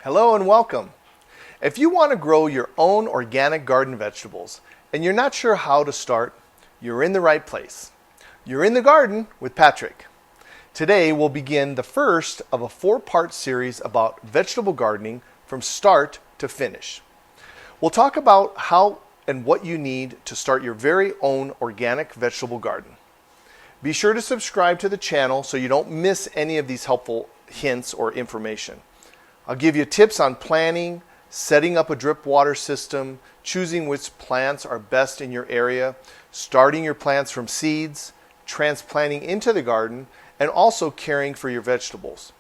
Hello and welcome. If you want to grow your own organic garden vegetables and you're not sure how to start, you're in the right place. You're in the garden with Patrick. Today we'll begin the first of a 4-part series about vegetable gardening from start to finish. We'll talk about how and what you need to start your very own organic vegetable garden. Be sure to subscribe to the channel so you don't miss any of these helpful hints or information. I'll give you tips on planting, setting up a drip water system, choosing which plants are best in your area, starting your plants from seeds, transplanting into the garden, and also caring for your vegetables,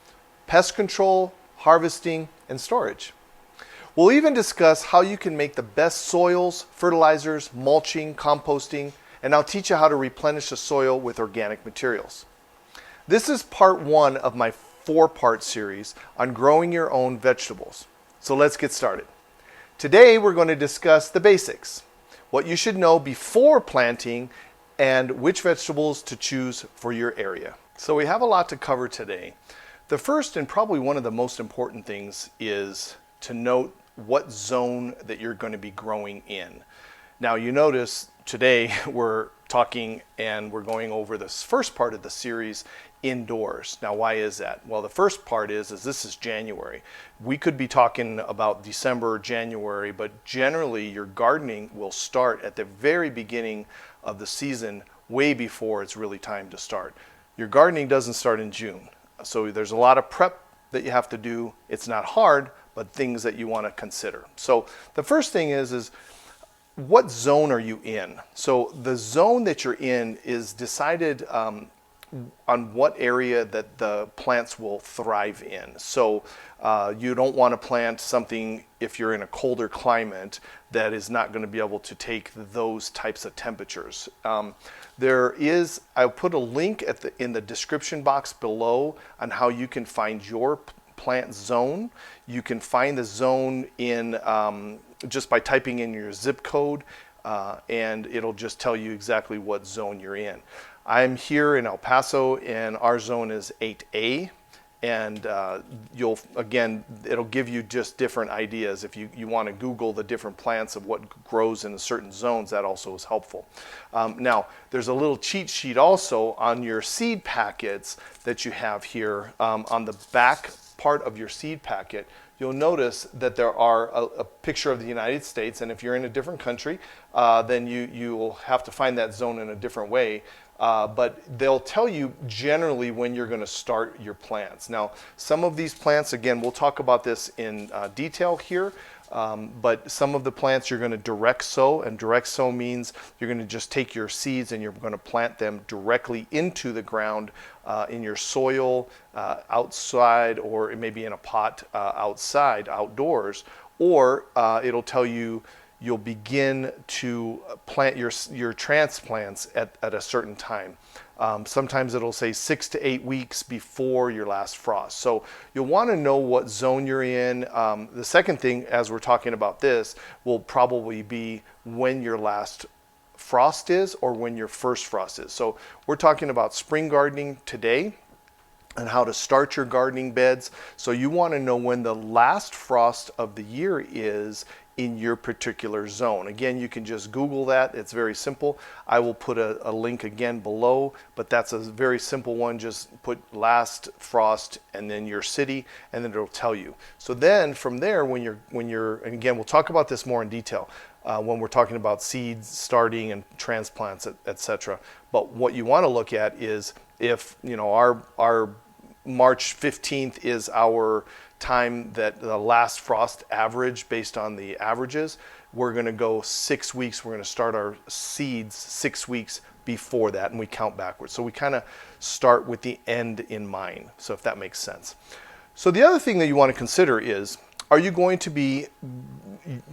pest control, harvesting, and storage. We'll even discuss how you can make the best soils, fertilizers, mulching, composting, and I'll teach you how to replenish the soil with organic materials. This is part 1 of my 4-part series on growing your own vegetables. So let's get started. Today we're going to discuss the basics, what you should know before planting, and which vegetables to choose for your area. So we have a lot to cover today. The first and probably one of the most important things is to note what zone that you're going to be growing in. Now you notice today we're talking and we're going over this first part of the series indoors. Now why is that? Well, the first part is this is January. We could be talking about December or January, but generally your gardening will start at the very beginning of the season, way before it's really time to start. Your gardening doesn't start in June. So there's a lot of prep that you have to do. It's not hard, but things that you want to consider. So the first thing is what zone are you in? So the zone that you're in is decided on what area that the plants will thrive in. So you don't want to plant something if you're in a colder climate that is not going to be able to take those types of temperatures. I'll put a link in the description box below on how you can find your plant zone. You can find the zone in just by typing in your zip code and it'll just tell you exactly what zone you're in. I'm here in El Paso and our zone is 8A, and it'll give you just different ideas. If you want to Google the different plants of what grows in certain zones, that also is helpful. Now there's a little cheat sheet also on your seed packets that you have here. On the back part of your seed packet, you'll notice that there are a picture of the United States, and if you're in a different country, then you will have to find that zone in a different way. But they'll tell you generally when you're going to start your plants. Now, some of these plants, again, we'll talk about this in detail here, but some of the plants you're going to direct sow, and direct sow means you're going to just take your seeds and you're going to plant them directly into the ground in your soil, outside, or maybe in a pot outside, outdoors, or it'll tell you you'll begin to plant your transplants at a certain time. Sometimes it'll say 6 to 8 weeks before your last frost. So you'll want to know what zone you're in. The second thing, as we're talking about this, will probably be when your last frost is or when your first frost is. So we're talking about spring gardening today and how to start your gardening beds. So you want to know when the last frost of the year is in your particular zone. Again, you can just Google that. It's very simple. I will put a link again below, but that's a very simple one. Just put last frost and then your city, and then it'll tell you. So then from there, when you're, and again, we'll talk about this more in detail when we're talking about seeds starting and transplants, etc. But what you want to look at is if, our March 15th is our time that the last frost average based on the averages, we're going to go 6 weeks. We're going to start our seeds 6 weeks before that, and we count backwards. So we kind of start with the end in mind, so if that makes sense. So the other thing that you want to consider is, are you going to be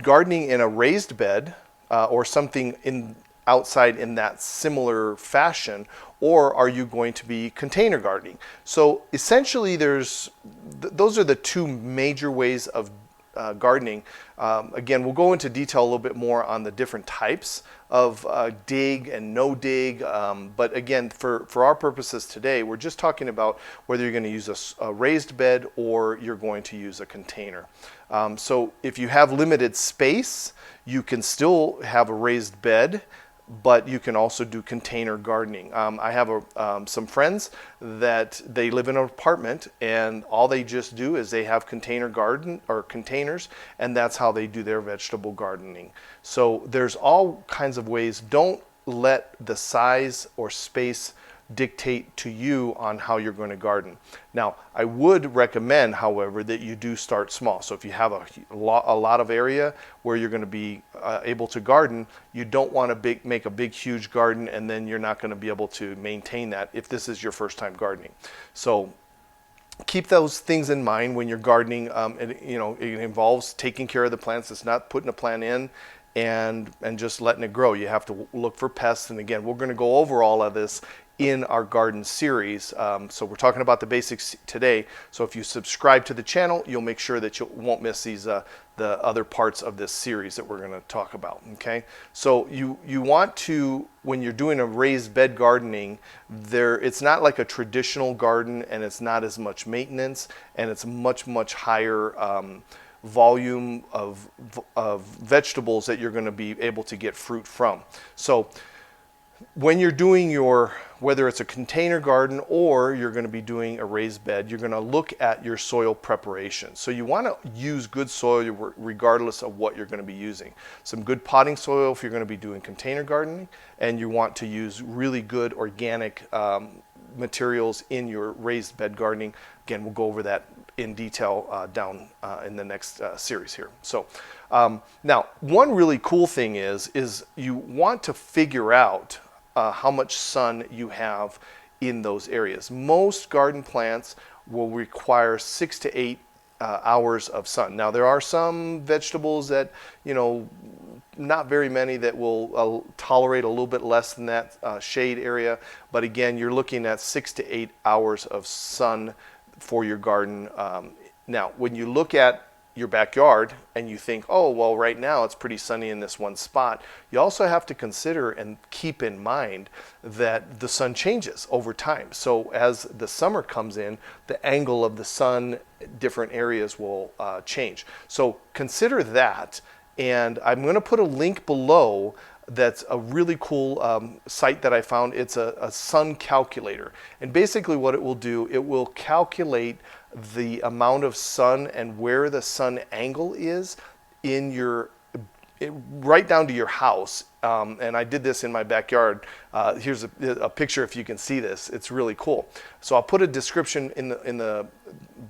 gardening in a raised bed or something outside in that similar fashion, or are you going to be container gardening? So essentially those are the two major ways of gardening. Again, we'll go into detail a little bit more on the different types of dig and no dig, but again, for our purposes today, we're just talking about whether you're going to use a raised bed or you're going to use a container. So if you have limited space, you can still have a raised bed, but you can also do container gardening. I have some friends that they live in an apartment, and all they just do is they have container garden or containers, and that's how they do their vegetable gardening. So there's all kinds of ways. Don't let the size or space dictate to you on how you're going to garden. Now, I would recommend, however, that you do start small. So if you have a lot of area where you're going to be able to garden, you don't want to make a big, huge garden, and then you're not going to be able to maintain that if this is your first time gardening. So keep those things in mind when you're gardening. It involves taking care of the plants. It's not putting a plant in and just letting it grow. You have to look for pests. And again, we're going to go over all of this in our garden series. So we're talking about the basics today. So if you subscribe to the channel, you'll make sure that you won't miss these the other parts of this series that we're going to talk about. Okay. So you want to, when you're doing a raised bed gardening, it's not like a traditional garden, and it's not as much maintenance, and it's much higher volume of vegetables that you're going to be able to get fruit from. So when you're doing whether it's a container garden or you're going to be doing a raised bed, you're going to look at your soil preparation. So you want to use good soil regardless of what you're going to be using. Some good potting soil if you're going to be doing container gardening, and you want to use really good organic materials in your raised bed gardening. Again, we'll go over that in detail down in the next series here. So now, one really cool thing is you want to figure out how much sun you have in those areas. Most garden plants will require 6 to 8 hours of sun. Now, there are some vegetables that, not very many that will tolerate a little bit less than that shade area, but again, you're looking at 6 to 8 hours of sun for your garden. Now, when you look at your backyard and you think, oh, well, right now it's pretty sunny in this one spot, you also have to consider and keep in mind that the sun changes over time. So as the summer comes in, the angle of the sun, different areas will change. So consider that, and I'm going to put a link below. That's a really cool site that I found. It's a sun calculator, and basically what it will do, it will calculate the amount of sun and where the sun angle is in right down to your house. And I did this in my backyard. Here's a picture if you can see this. It's really cool. So I'll put a description in the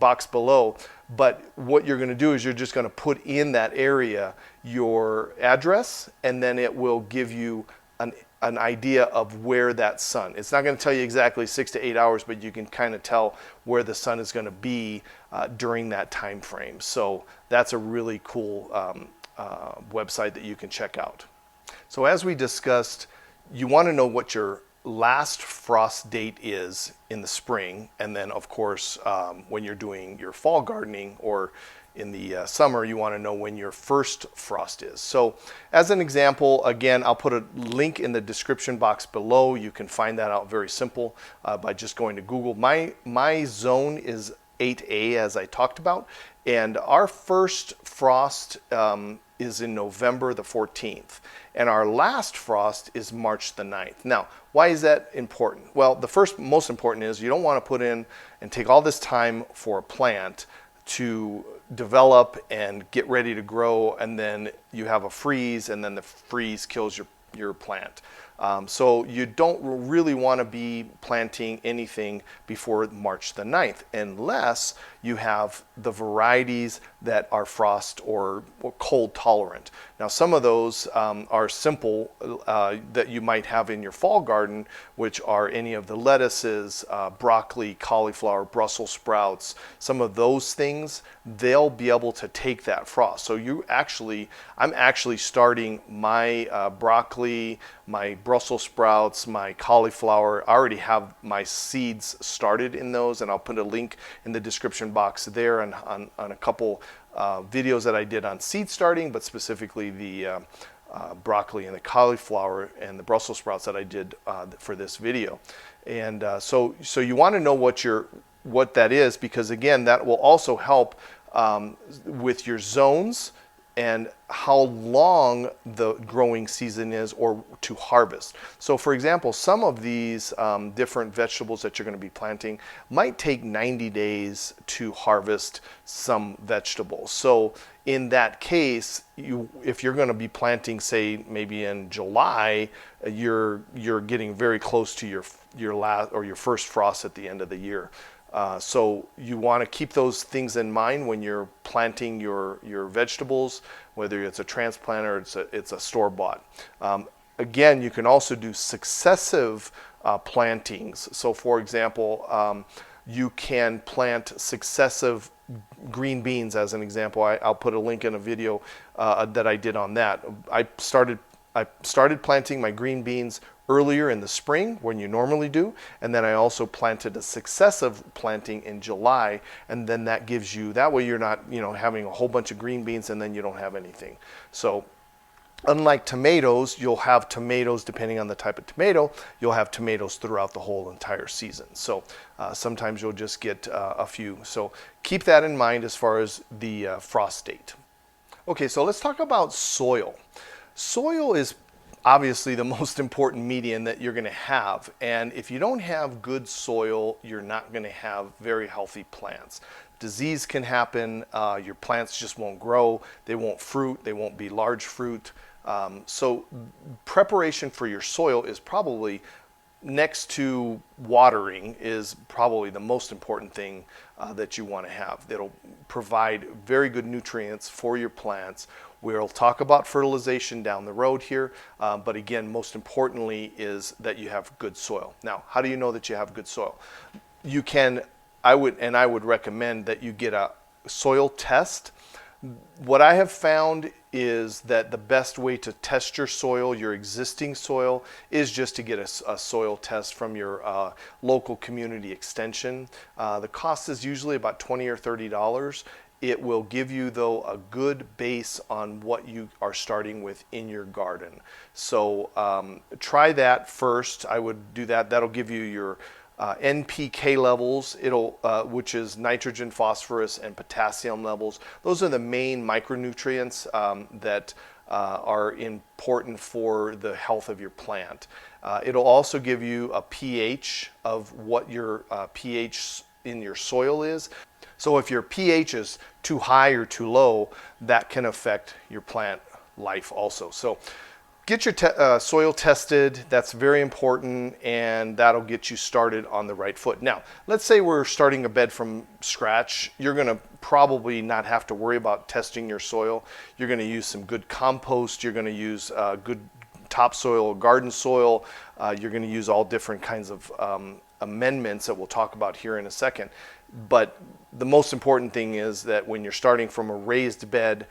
box below, but what you're going to do is you're just going to put in that area your address, and then it will give you an idea of where that sun. It's not going to tell you exactly 6 to 8 hours, but you can kind of tell where the sun is going to be during that time frame. So that's a really cool website that you can check out. So as we discussed, you want to know what your last frost date is in the spring, and then of course when you're doing your fall gardening or in the summer, you want to know when your first frost is. So as an example, again, I'll put a link in the description box below. You can find that out very simple by just going to Google. My zone is 8A, as I talked about, and our first frost is in November the 14th, and our last frost is March the 9th. Now, why is that important? Well, the first most important is you don't want to put in and take all this time for a plant to develop and get ready to grow, and then you have a freeze, and then the freeze kills your plant. So you don't really want to be planting anything before March the 9th unless you have the varieties that are frost or cold tolerant. Now, some of those are simple that you might have in your fall garden, which are any of the lettuces, broccoli, cauliflower, Brussels sprouts. Some of those things, they'll be able to take that frost. So I'm actually starting my broccoli, my Brussels sprouts, my cauliflower. I already have my seeds started in those, and I'll put a link in the description box there on a couple videos that I did on seed starting, but specifically the broccoli and the cauliflower and the Brussels sprouts that I did for this video. And so you want to know what that is, because again, that will also help with your zones and how long the growing season is or to harvest. So for example, some of these different vegetables that you're going to be planting might take 90 days to harvest some vegetables. So in that case, if you're going to be planting, say maybe in July, you're getting very close to your last or your first frost at the end of the year. So you want to keep those things in mind when you're planting your vegetables, whether it's a transplant or it's a store-bought. Again, you can also do successive plantings. So for example, you can plant successive green beans as an example. I'll put a link in a video that I did on that. I started planting my green beans earlier in the spring when you normally do, and then I also planted a successive planting in July, and then that gives you, that way you're not having a whole bunch of green beans and then you don't have anything. So unlike tomatoes, you'll have tomatoes, depending on the type of tomato, you'll have tomatoes throughout the whole entire season. So sometimes you'll just get a few. So keep that in mind as far as the frost date. Okay, so let's talk about soil. Soil is obviously the most important medium that you're going to have, and if you don't have good soil, you're not going to have very healthy plants. Disease can happen, your plants just won't grow, they won't fruit, they won't be large fruit. So preparation for your soil is probably, next to watering, is probably the most important thing that you want to have. That'll provide very good nutrients for your plants. We'll talk about fertilization down the road here, but again, most importantly is that you have good soil. Now, how do you know that you have good soil? You can, I would recommend that you get a soil test. What I have found is that the best way to test your soil, your existing soil, is just to get a soil test from your local community extension. The cost is usually about $20 or $30. It will give you, though, a good base on what you are starting with in your garden. So try that first. I would do that. That'll give you your NPK levels, which is nitrogen, phosphorus, and potassium levels. Those are the main micronutrients that are important for the health of your plant. It'll also give you a pH of what your pH in your soil is. So if your pH is too high or too low, that can affect your plant life also. So get your soil tested. That's very important, and that'll get you started on the right foot. Now, let's say we're starting a bed from scratch. You're going to probably not have to worry about testing your soil. You're going to use some good compost. You're going to use good topsoil, garden soil. You're going to use all different kinds of amendments that we'll talk about here in a second. But the most important thing is that when you're starting from a raised bed,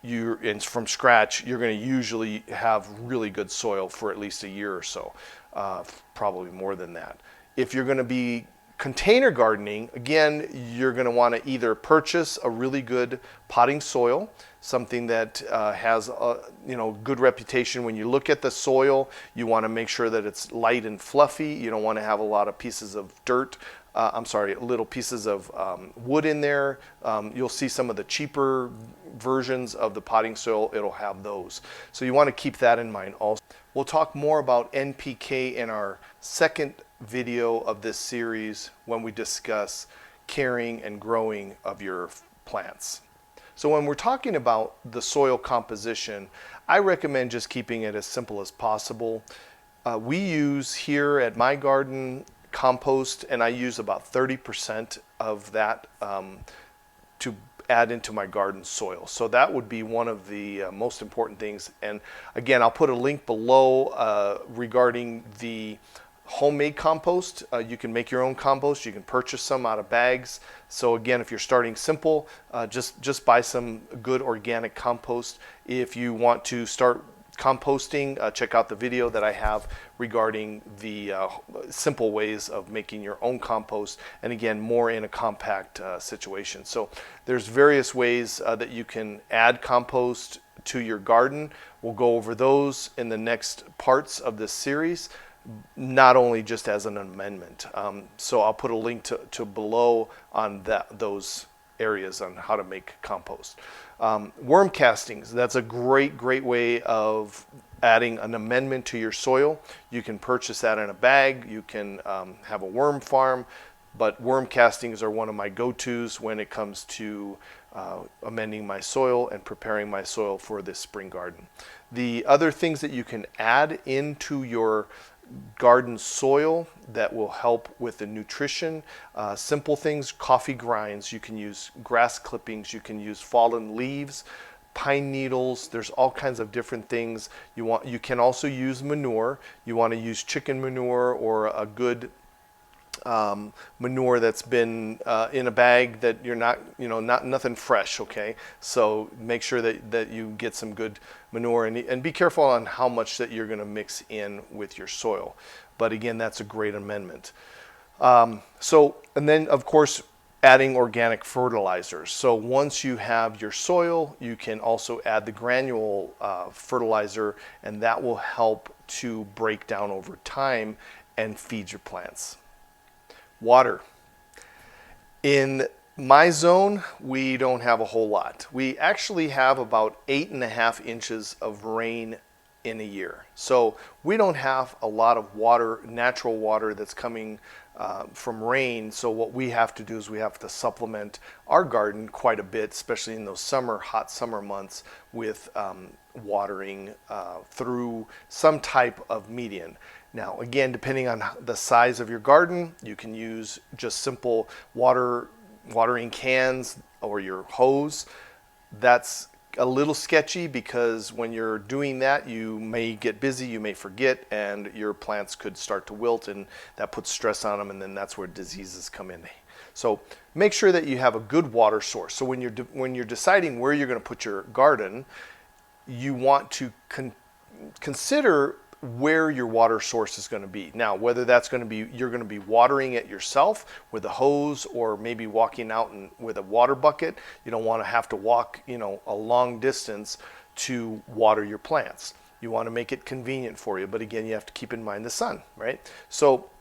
and from scratch, you're going to usually have really good soil for at least a year or so, probably more than that. If you're going to be container gardening, again, you're going to want to either purchase a really good potting soil, something that has a good reputation. When you look at the soil, you want to make sure that it's light and fluffy. You don't want to have a lot of pieces of dirt. Little pieces of wood in there. You'll see some of the cheaper versions of the potting soil, it'll have those. So you want to keep that in mind also. We'll talk more about NPK in our second video of this series when we discuss caring and growing of your plants. So when we're talking about the soil composition, I recommend just keeping it as simple as possible. We use here at my garden compost, and I use about 30% of that to add into my garden soil. So that would be one of the most important things. And again, I'll put a link below regarding the homemade compost. You can make your own compost. You can purchase some out of bags. So again, if you're starting simple, just buy some good organic compost. If you want to start composting, check out the video that I have regarding the simple ways of making your own compost, and again, more in a compact situation. So there's various ways that you can add compost to your garden. We'll go over those in the next parts of this series, not only just as an amendment. So I'll put a link to below on those areas on how to make compost. Worm castings, that's a great way of adding an amendment to your soil. You can purchase that in a bag. You can have a worm farm, but worm castings are one of my go-tos when it comes to amending my soil and preparing my soil for this spring garden. The other things that you can add into your garden soil that will help with the nutrition, simple things, coffee grinds, you can use grass clippings, you can use fallen leaves, pine needles. There's all kinds of different things. You can also use manure. You want to use chicken manure or a good manure that's been in a bag that you're not, nothing fresh, okay? So make sure that you get some good manure, and be careful on how much that you're going to mix in with your soil. But again, that's a great amendment. And then of course, adding organic fertilizers. So once you have your soil, you can also add the granule fertilizer, and that will help to break down over time and feed your plants. Water. In my zone, we don't have a whole lot. We actually have about 8.5 inches of rain in a year. So we don't have a lot of water, natural water that's coming from rain. So what we have to do is we have to supplement our garden quite a bit, especially in those hot summer months, with watering through some type of medium. Now, again, depending on the size of your garden, you can use just simple watering cans or your hose. That's a little sketchy because when you're doing that, you may get busy, you may forget, and your plants could start to wilt, and that puts stress on them, and then that's where diseases come in. So make sure that you have a good water source. So when you're deciding where you're going to put your garden, you want to consider where your water source is going to be. Now, whether that's going to be, you're going to be watering it yourself with a hose, or maybe walking out with a water bucket. You don't want to have to walk, a long distance to water your plants. You want to make it convenient for you, but again, you have to keep in mind the sun, right? So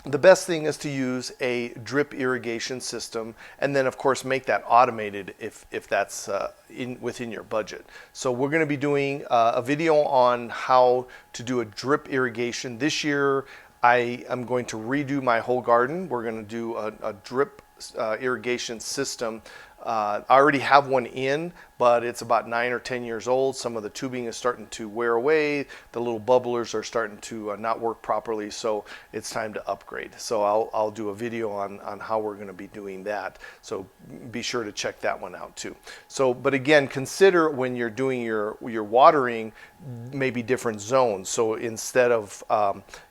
the best thing is to use a drip irrigation system, and then of course make that automated if that's within your budget. So we're going to be doing a video on how to do a drip irrigation. This year I am going to redo my whole garden. We're going to do a drip irrigation system. I already have one in, but it's about 9 or 10 years old. Some of the tubing is starting to wear away. The little bubblers are starting to not work properly, so it's time to upgrade. So I'll do a video on how we're going to be doing that. So be sure to check that one out too. So, but again, consider when you're doing your watering, maybe different zones. So instead of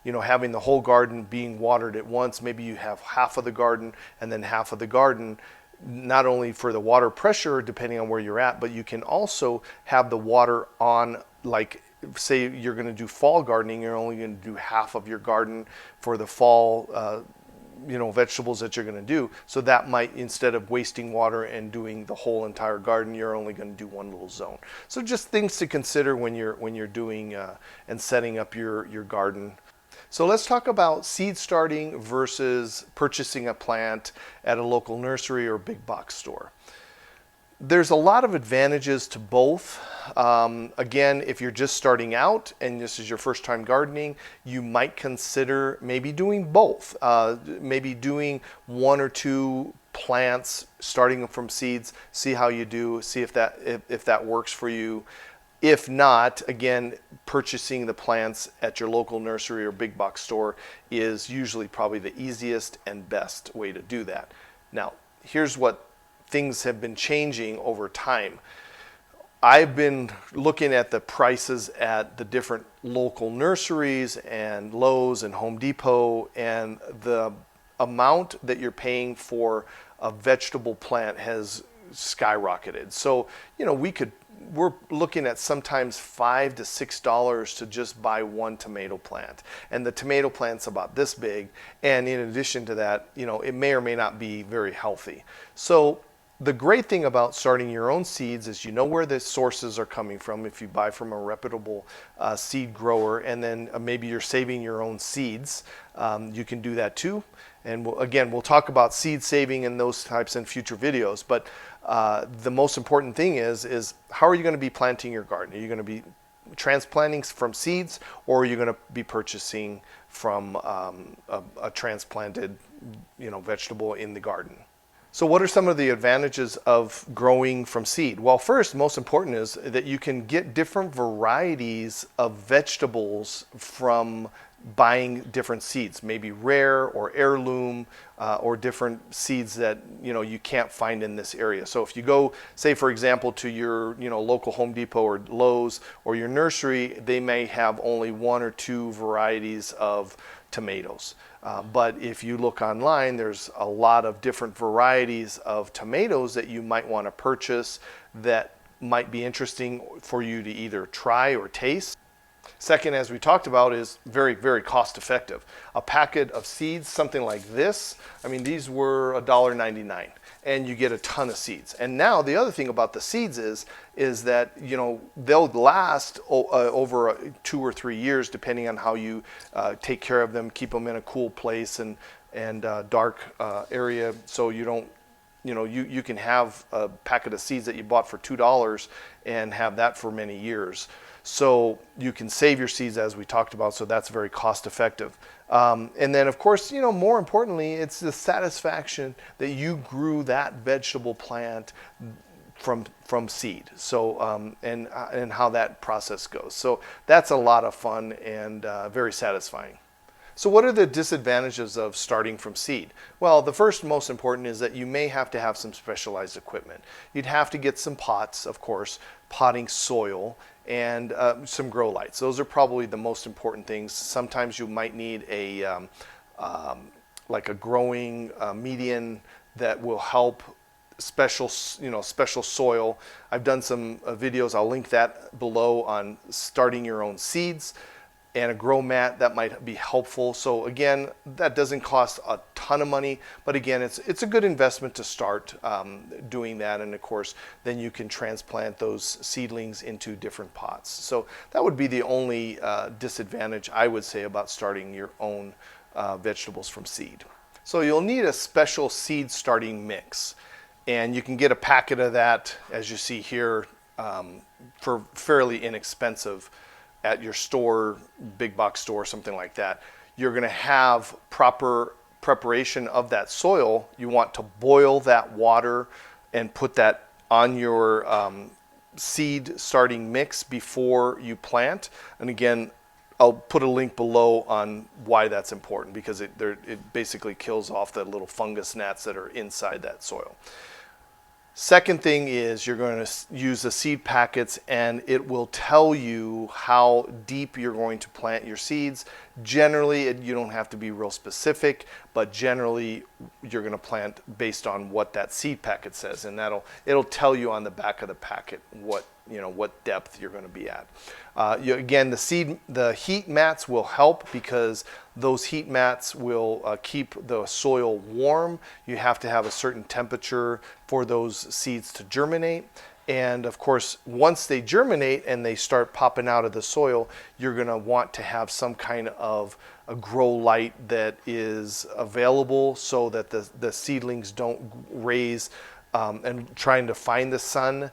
having the whole garden being watered at once, maybe you have half of the garden and then half of the garden, not only for the water pressure depending on where you're at, but you can also have the water on, like say you're going to do fall gardening, you're only going to do half of your garden for the fall vegetables that you're going to do. So that might, instead of wasting water and doing the whole entire garden, you're only going to do one little zone. So just things to consider when you're doing and setting up your garden. So let's talk about seed starting versus purchasing a plant at a local nursery or big box store. There's a lot of advantages to both. Again, if you're just starting out and this is your first time gardening, you might consider maybe doing both. Maybe doing 1 or 2 plants, starting from seeds, see how you do, see if that works for you. If not, again, purchasing the plants at your local nursery or big box store is usually probably the easiest and best way to do that. Now, here's what things have been changing over time. I've been looking at the prices at the different local nurseries and Lowe's and Home Depot, and the amount that you're paying for a vegetable plant has skyrocketed. So, we could we're looking at sometimes $5 to $6 to just buy one tomato plant. And the tomato plant's about this big. And in addition to that, it may or may not be very healthy. So the great thing about starting your own seeds is you know where the sources are coming from if you buy from a reputable seed grower, and then maybe you're saving your own seeds. You can do that too. And we'll talk about seed saving and those types in future videos. But the most important thing is how are you going to be planting your garden? Are you going to be transplanting from seeds, or are you going to be purchasing from a transplanted vegetable in the garden? So what are some of the advantages of growing from seed? Well, first, most important is that you can get different varieties of vegetables from buying different seeds, maybe rare or heirloom or different seeds that you can't find in this area. So if you go, say for example, to your local Home Depot or Lowe's or your nursery, they may have only one or two varieties of tomatoes. But if you look online, there's a lot of different varieties of tomatoes that you might want to purchase that might be interesting for you to either try or taste. Second, as we talked about, is very, very cost effective. A packet of seeds, something like this, these were $1.99, and you get a ton of seeds. And now the other thing about the seeds is that they'll last over 2 or 3 years, depending on how you take care of them, keep them in a cool place and dark area, so you don't. You can have a packet of seeds that you bought for $2 and have that for many years. So you can save your seeds, as we talked about, so that's very cost effective. And then of course, more importantly, it's the satisfaction that you grew that vegetable plant from seed. So and how that process goes. So that's a lot of fun and very satisfying. So what are the disadvantages of starting from seed? Well, the first most important is that you may have to have some specialized equipment. You'd have to get some pots, of course, potting soil, and some grow lights. Those are probably the most important things. Sometimes you might need like a growing median that will help special soil. I've done some videos, I'll link that below, on starting your own seeds, and a grow mat that might be helpful. So again, that doesn't cost a ton of money, but again, it's a good investment to start doing that. And of course, then you can transplant those seedlings into different pots. So that would be the only disadvantage I would say about starting your own vegetables from seed. So you'll need a special seed starting mix, and you can get a packet of that, as you see here, for fairly inexpensive at your store, big box store, something like that. You're going to have proper preparation of that soil. You want to boil that water and put that on your seed starting mix before you plant. And again, I'll put a link below on why that's important, because it basically kills off the little fungus gnats that are inside that soil. Second thing is you're going to use the seed packets, and it will tell you how deep you're going to plant your seeds. Generally, you don't have to be real specific, but generally you're going to plant based on what that seed packet says, and it'll tell you on the back of the packet what depth you're going to be at. Again, the heat mats will help, because those heat mats will keep the soil warm. You have to have a certain temperature for those seeds to germinate. And of course, once they germinate and they start popping out of the soil, you're going to want to have some kind of a grow light that is available, so that the seedlings don't raise and trying to find the sun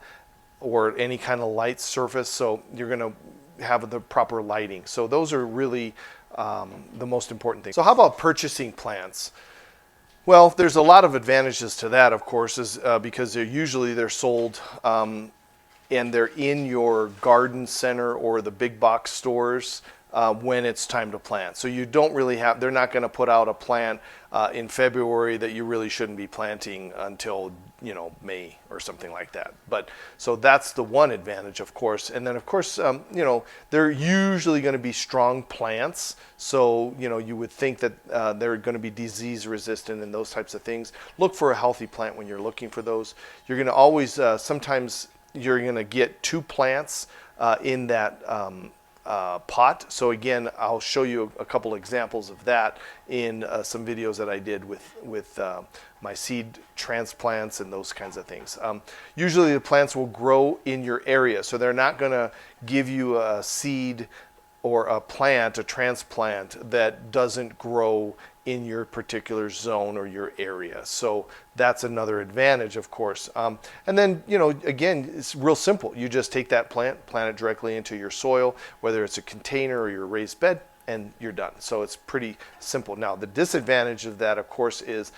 or any kind of light surface. So you're going to have the proper lighting. So those are really the most important things. So how about purchasing plants? Well, there's a lot of advantages to that, of course, because they're sold and they're in your garden center or the big box stores when it's time to plant. So you don't really they're not going to put out a plant in February that you really shouldn't be planting until May or something like that. But so that's the one advantage, of course. And then of course, they're usually going to be strong plants. So, you would think that they're going to be disease resistant and those types of things. Look for a healthy plant when you're looking for those. You're going to always, sometimes, you're going to get 2 plants in that pot. So again, I'll show you a couple examples of that in some videos that I did with my seed transplants and those kinds of things. Usually the plants will grow in your area, so they're not going to give you a seed or a transplant that doesn't grow in your particular zone or your area. So that's another advantage, of course. And then, again, it's real simple. You just take that plant it directly into your soil, whether it's a container or your raised bed, and you're done. So it's pretty simple. Now, the disadvantage of that, of course, is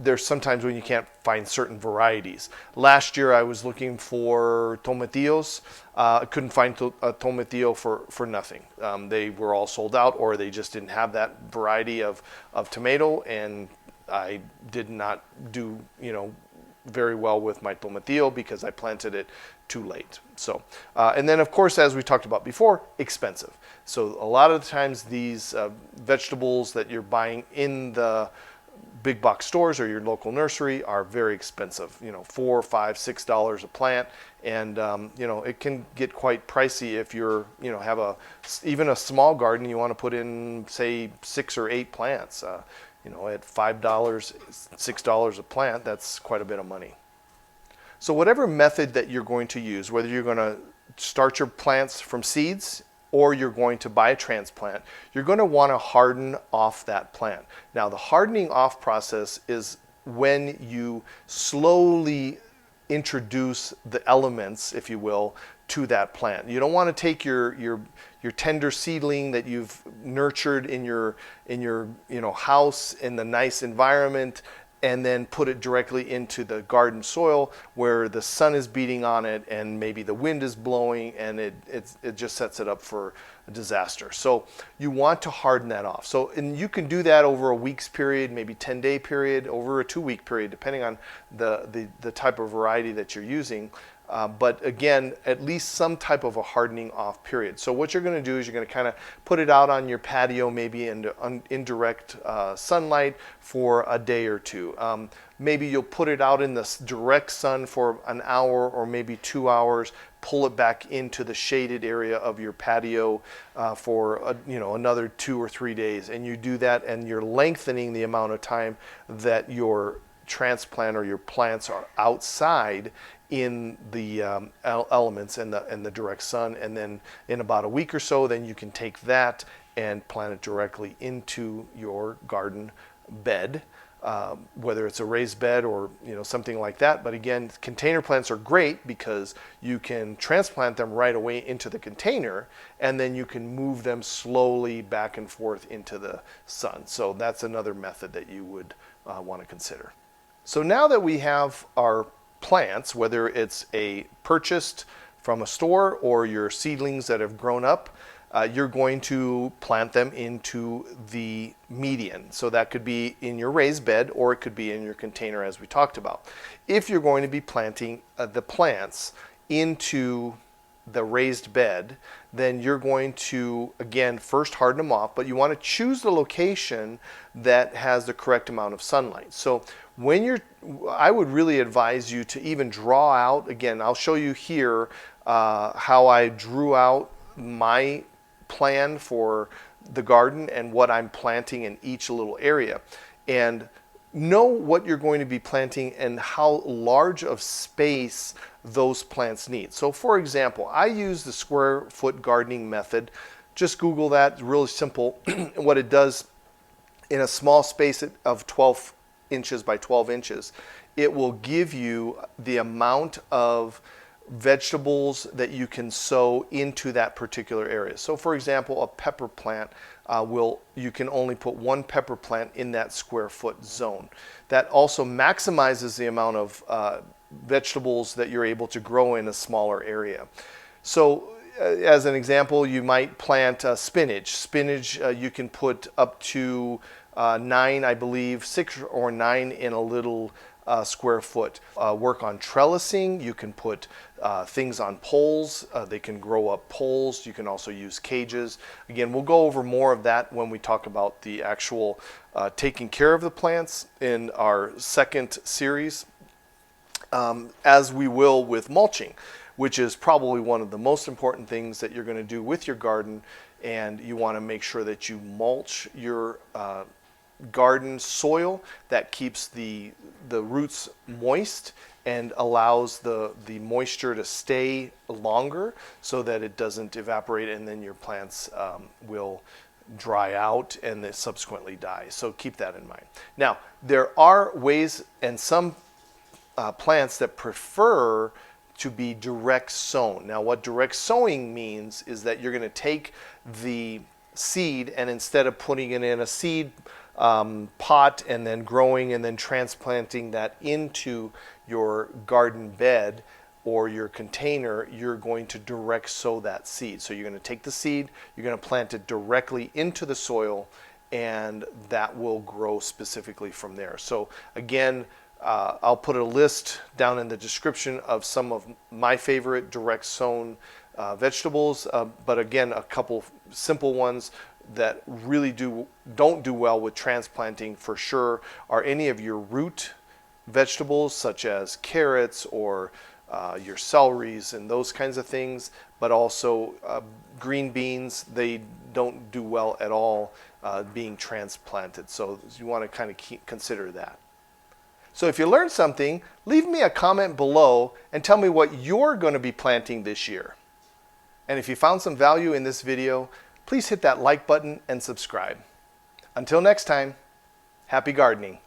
there's sometimes when you can't find certain varieties. Last year, I was looking for tomatillos. I couldn't find a tomatillo for nothing. They were all sold out, or they just didn't have that variety of tomato, and I did not do, very well with my tomatillo because I planted it too late. So, and then of course, as we talked about before, expensive. So a lot of the times these vegetables that you're buying in the big box stores or your local nursery are very expensive, $4, $5, $6 a plant. And, it can get quite pricey if you're, have even a small garden, you want to put in, say, 6 or 8 plants. At $5, $6 a plant, that's quite a bit of money. So whatever method that you're going to use, whether you're going to start your plants from seeds or you're going to buy a transplant, you're going to want to harden off that plant. Now, the hardening off process is when you slowly introduce the elements, if you will, to that plant. You don't want to take your tender seedling that you've nurtured in your house in the nice environment and then put it directly into the garden soil where the sun is beating on it and maybe the wind is blowing, and it just sets it up for a disaster. So you want to harden that off. So, and you can do that over a week's period, maybe 10-day period, over a 2-week period, depending on the type of variety that you're using. But again, at least some type of a hardening off period. So what you're going to do is you're going to kind of put it out on your patio, maybe in indirect sunlight for a day or two. Maybe you'll put it out in the direct sun for an hour or maybe 2 hours, pull it back into the shaded area of your patio for another 2 or 3 days. And you do that, and you're lengthening the amount of time that your transplant or your plants are outside in the elements and the direct sun. And then in about a week or so, then you can take that and plant it directly into your garden bed, whether it's a raised bed or something like that. But again, container plants are great because you can transplant them right away into the container, and then you can move them slowly back and forth into the sun. So that's another method that you would want to consider. So now that we have our plants, whether it's purchased from a store or your seedlings that have grown up, you're going to plant them into the median. So that could be in your raised bed or it could be in your container, as we talked about. If you're going to be planting the plants into the raised bed, then you're going to, again, first harden them off, but you want to choose the location that has the correct amount of sunlight. So I would really advise you to even draw out, again, I'll show you here how I drew out my plan for the garden and what I'm planting in each little area. And know what you're going to be planting and how large of space those plants need. So for example, I use the square foot gardening method. Just Google that, it's really simple. What it does, in a small space of 12 inches by 12 inches, it will give you the amount of vegetables that you can sow into that particular area. So for example, a pepper plant you can only put 1 pepper plant in that square foot zone. That also maximizes the amount of vegetables that you're able to grow in a smaller area. So as an example, you might plant spinach. Spinach you can put up to 9, I believe, 6 or 9 in a little square foot. Work on trellising. You can put things on poles. They can grow up poles. You can also use cages. Again, we'll go over more of that when we talk about the actual taking care of the plants in our second series. as we will with mulching, which is probably one of the most important things that you're going to do with your garden. And you want to make sure that you mulch your garden soil. That keeps the roots moist and allows the moisture to stay longer so that it doesn't evaporate, and then your plants will dry out and then subsequently die. So keep that in mind. Now, there are ways and some plants that prefer to be direct sown. Now, what direct sowing means is that you're going to take the seed, and instead of putting it in a seed pot and then growing and then transplanting that into your garden bed or your container, you're going to direct sow that seed. So you're going to take the seed, you're going to plant it directly into the soil, and that will grow specifically from there. So again, I'll put a list down in the description of some of my favorite direct sown vegetables, but again, a couple simple ones that really don't do well with transplanting for sure are any of your root vegetables, such as carrots or your celeries and those kinds of things, but also green beans. They don't do well at all being transplanted, so you want to kind of consider that. So if you learned something, leave me a comment below and tell me what you're going to be planting this year. And if you found some value in this video, please hit that like button and subscribe. Until next time, happy gardening.